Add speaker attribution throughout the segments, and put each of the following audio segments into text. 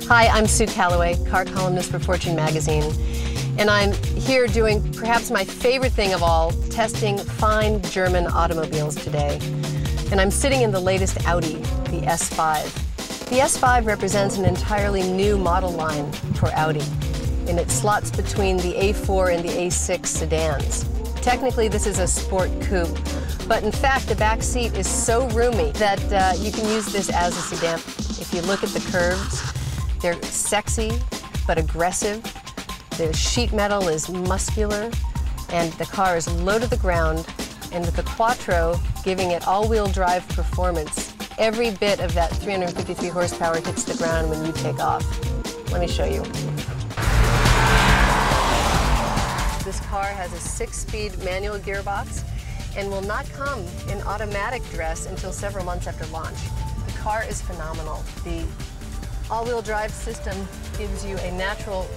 Speaker 1: Hi, I'm Sue Calloway, car columnist for Fortune magazine, and I'm here doing perhaps my favorite thing of all, testing fine German automobiles today. And I'm sitting in the latest Audi, the S5. The S5 represents an entirely new model line for Audi, and it slots between the A4 and the A6 sedans. Technically, this is a sport coupe, but in fact, the back seat is so roomy that you can use this as a sedan. If you look at the curves, they're sexy but aggressive. The sheet metal is muscular, and the car is low to the ground, and with the Quattro giving it all-wheel drive performance, every bit of that 353 horsepower hits the ground when you take off. Let me show you. This car has a 6-speed manual gearbox and will not come in automatic dress until several months after launch. The car is phenomenal. The all-wheel drive system gives you a natural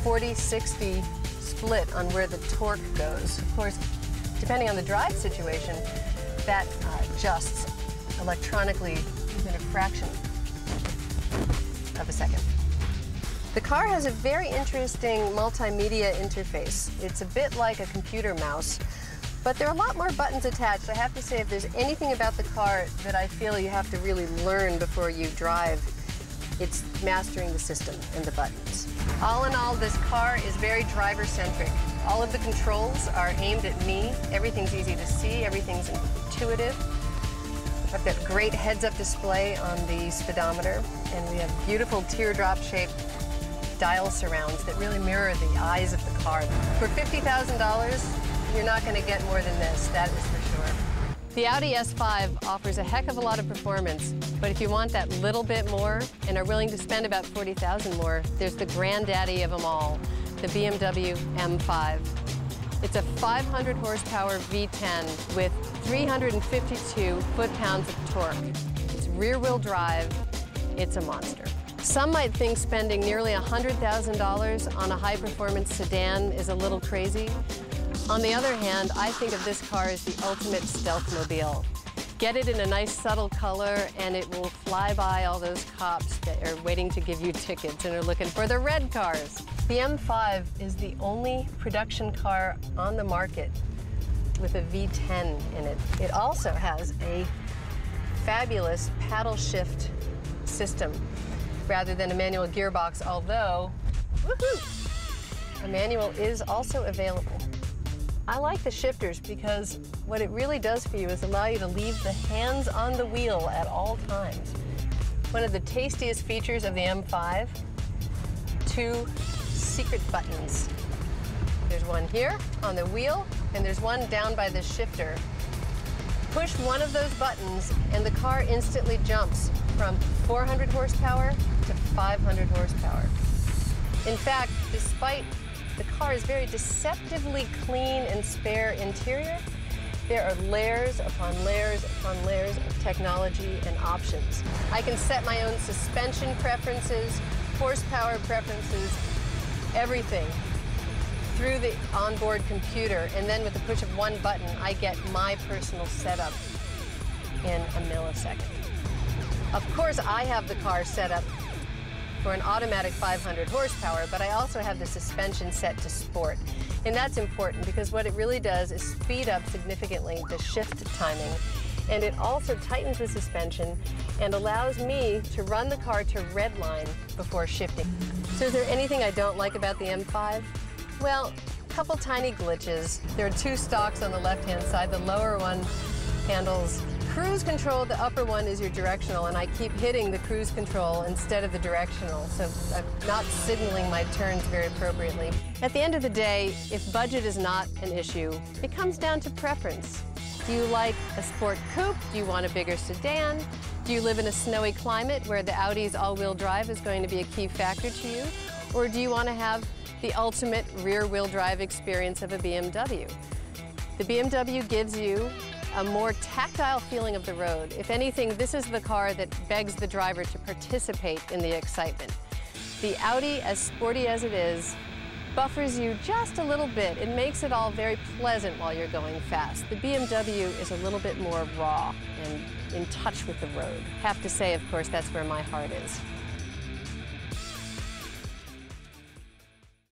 Speaker 1: 40-60 split on where the torque goes. Of course, depending on the drive situation, that adjusts electronically within a fraction of a second. The car has a very interesting multimedia interface. It's a bit like a computer mouse, but there are a lot more buttons attached. I have to say, if there's anything about the car that I feel you have to really learn before you drive, it's mastering the system and the buttons. All in all, this car is very driver-centric. All of the controls are aimed at me. Everything's easy to see, everything's intuitive. I've got great heads-up display on the speedometer, and we have beautiful teardrop-shaped dial surrounds that really mirror the eyes of the car. For $50,000, you're not going to get more than this, that is for sure. The Audi S5 offers a heck of a lot of performance, but if you want that little bit more and are willing to spend about $40,000 more, there's the granddaddy of them all, the BMW M5. It's a 500 horsepower V10 with 352 foot-pounds of torque. It's rear-wheel drive. It's a monster. Some might think spending nearly $100,000 on a high-performance sedan is a little crazy. On the other hand, I think of this car as the ultimate stealth-mobile. Get it in a nice subtle color and it will fly by all those cops that are waiting to give you tickets and are looking for the red cars. The M5 is the only production car on the market with a V10 in it. It also has a fabulous paddle shift system rather than a manual gearbox, although, woohoo, a manual is also available. I like the shifters because what it really does for you is allow you to leave the hands on the wheel at all times. One of the tastiest features of the M5, 2 secret buttons. There's one here on the wheel, and there's one down by the shifter. Push one of those buttons and the car instantly jumps from 400 horsepower to 500 horsepower. In fact, despite the car is very deceptively clean and spare interior, there are layers upon layers upon layers of technology and options. I can set my own suspension preferences, horsepower preferences, everything through the onboard computer, and then with the push of one button, I get my personal setup in a millisecond. Of course, I have the car set up for an automatic 500 horsepower, but I also have the suspension set to sport. And that's important because what it really does is speed up significantly the shift timing. And it also tightens the suspension and allows me to run the car to redline before shifting. So is there anything I don't like about the M5? Well, a couple tiny glitches. There are 2 stalks on the left-hand side. The lower one handles cruise control, the upper one is your directional, and I keep hitting the cruise control instead of the directional, so I'm not signaling my turns very appropriately. At the end of the day, if budget is not an issue, it comes down to preference. Do you like a sport coupe? Do you want a bigger sedan? Do you live in a snowy climate where the Audi's all-wheel drive is going to be a key factor to you? Or do you want to have the ultimate rear-wheel drive experience of a BMW? The BMW gives you a more tactile feeling of the road. If anything, this is the car that begs the driver to participate in the excitement. The Audi, as sporty as it is, buffers you just a little bit. It makes it all very pleasant while you're going fast. The BMW is a little bit more raw and in touch with the road. Have to say, of course, that's where my heart is.